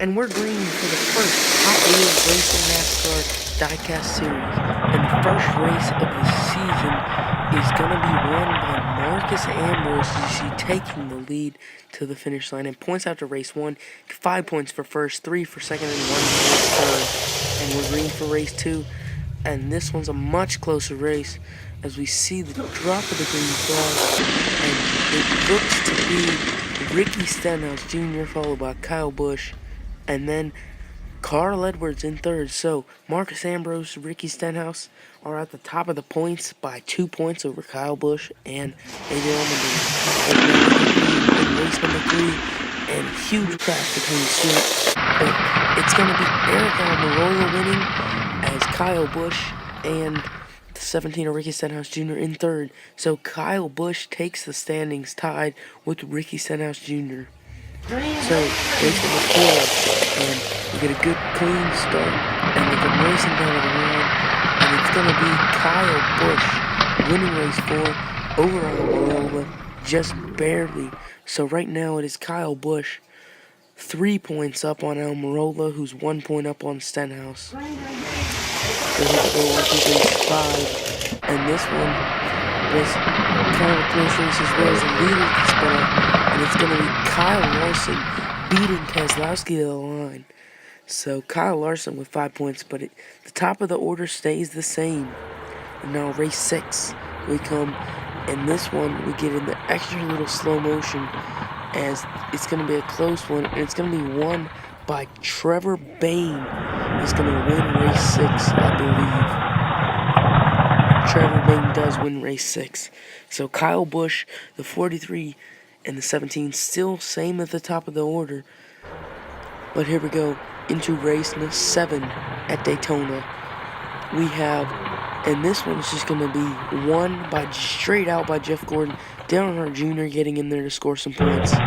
And we're green for the first Hot Wheels Racing NASCAR Diecast series. And the first race of the season is going to be won by Marcus Ambrose, as you see, taking the lead to the finish line. And points after race 1, 5 points for first, 3 for second, and 1 for third. And we're green for race 2. And this one's a much closer race, as we see the drop of the green flag. And it looks to be Ricky Stenhouse Jr. followed by Kyle Busch. And then Carl Edwards in third. So Marcus Ambrose, Ricky Stenhouse are at the top of the points by 2 points over Kyle Busch and AJ Allmendinger. And race number 3, and huge crash between the two. But it's going to be Eric Almirola winning as Kyle Busch and the 17 of Ricky Stenhouse Jr. in third. So Kyle Busch takes the standings tied with Ricky Stenhouse Jr. So, race number 4, and we get a good clean start, and we come racing down the line, and it's going to be Kyle Busch winning race 4 over Almirola, just barely. So right now it is Kyle Busch 3 points up on Almirola, who's 1 point up on Stenhouse. So let's go on to race 5, and this one was kind of a close race as well as the leader can spin up. And it's going to be Kyle Larson beating Keselowski to the line. So Kyle Larson with 5 points, but the top of the order stays the same. And now race 6 we come, and this one we get in the extra little slow motion, as it's going to be a close one, and it's going to be won by Trevor Bayne. He's going to win race 6, I believe. Trevor Bayne does win race 6. So Kyle Busch, the 43, and the 17 still same at the top of the order. But here we go into race 7 at Daytona. We have, and this one's just going to be won by straight out by Jeff Gordon. Dale Earnhardt Jr. getting in there to score some points. But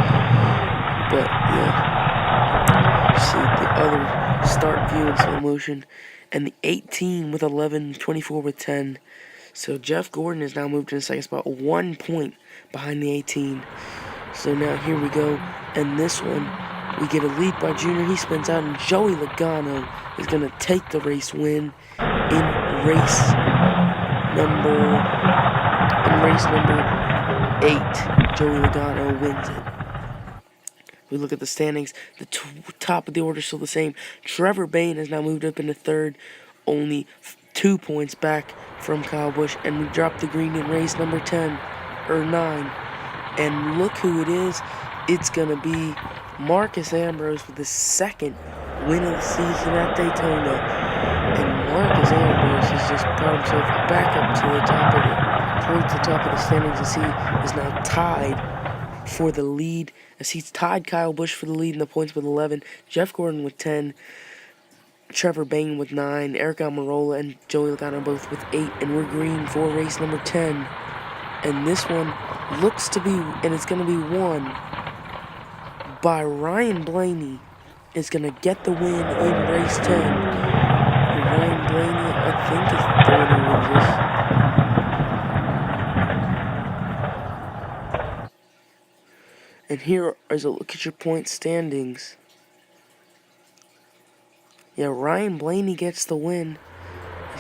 yeah, see the other start view in slow motion. And the 18 with 11, 24 with 10. So Jeff Gordon has now moved in the second spot, 1 point behind the 18. So now here we go, and this one, we get a lead by Junior. He spins out, and Joey Logano is going to take the race win in race number 8. Joey Logano wins it. We look at the standings. The top of the order is still the same. Trevor Bayne has now moved up into third, only 2 points back from Kyle Busch, and we drop the green in race number 9. And look who it is. It's going to be Marcus Ambrose with the second win of the season at Daytona. And Marcus Ambrose has just brought himself back up to towards the top of the standings, as he is now tied for the lead. As he's tied Kyle Busch for the lead in the points with 11. Jeff Gordon with 10. Trevor Bayne with 9. Eric Almirola and Joey Logano both with 8. And we're green for race number 10. And this one looks to be, and it's going to be won by Ryan Blaney. Is going to get the win in race 10. And Ryan Blaney, I think, is the one who wins this. And here is a look at your point standings. Yeah, Ryan Blaney gets the win.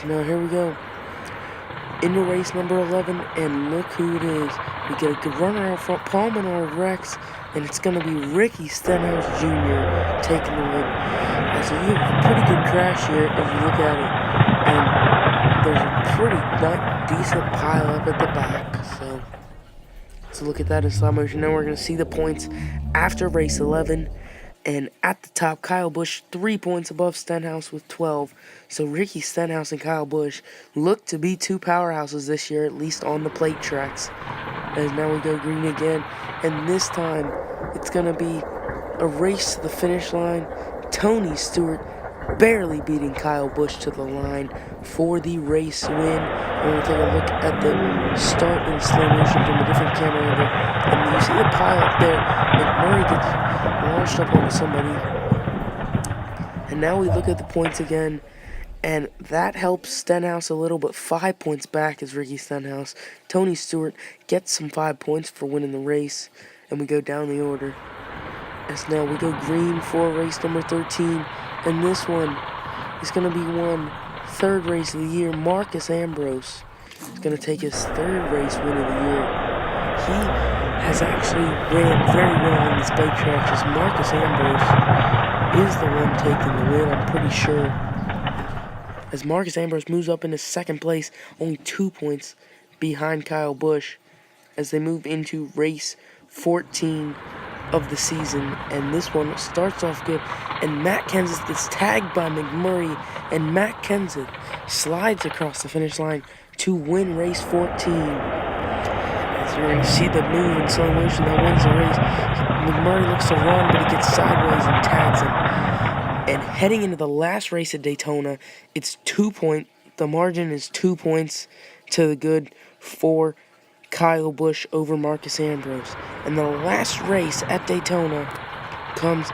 Now here we go into race number 11, and look who it is. We get a good runner out front, Paul Menard Rex, and it's going to be Ricky Stenhouse Jr. taking the win. As you have a pretty good crash here if you look at it, and there's a pretty decent pile up at the back. So let's look at that in slow motion. Now we're going to see the points after race 11. And at the top, Kyle Busch 3 points above Stenhouse with 12. So Ricky Stenhouse and Kyle Busch look to be 2 powerhouses this year, at least on the plate tracks. As now we go green again. And this time, it's going to be a race to the finish line. Tony Stewart barely beating Kyle Busch to the line for the race win. And we'll take a look at the start in slow motion from a different camera angle. And you see the pile up there. McMurray gets launched up onto somebody. And now we look at the points again. And that helps Stenhouse a little, but 5 points back is Ricky Stenhouse. Tony Stewart gets some 5 points for winning the race. And we go down the order. As now we go green for race number 13. And this one is going to be won, third race of the year. Marcus Ambrose is going to take his third race win of the year. He has actually ran very well on this bike track. Just Marcus Ambrose is the one taking the win, I'm pretty sure. As Marcus Ambrose moves up into second place, only 2 points behind Kyle Busch, as they move into race 14 of the season. And this one starts off good, and Matt Kenseth gets tagged by McMurray, and Matt Kenseth slides across the finish line to win race 14. As you're going to see the move in slow motion that wins the race. McMurray looks to run, but he gets sideways and tags him. And heading into the last race at Daytona, it's 2 points. The margin is 2 points to the good for Kyle Busch over Marcus Ambrose. And the last race at Daytona comes,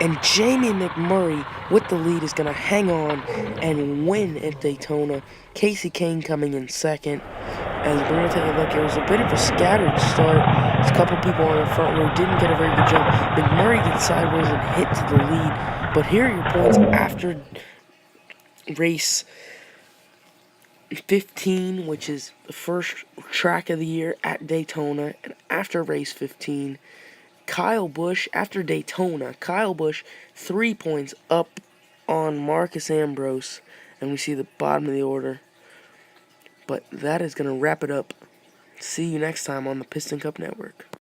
and Jamie McMurray with the lead is going to hang on and win at Daytona. Casey Kane coming in second. As we're going to take a look, it was a bit of a scattered start. There's a couple people on the front row didn't get a very good jump. McMurray gets sideways and hit to the lead. But here are your points after race 15, which is the first track of the year at Daytona. And after race 15, Kyle Busch, after Daytona, Kyle Busch 3 points up on Marcus Ambrose. And we see the bottom of the order. But that is going to wrap it up. See you next time on the Piston Cup Network.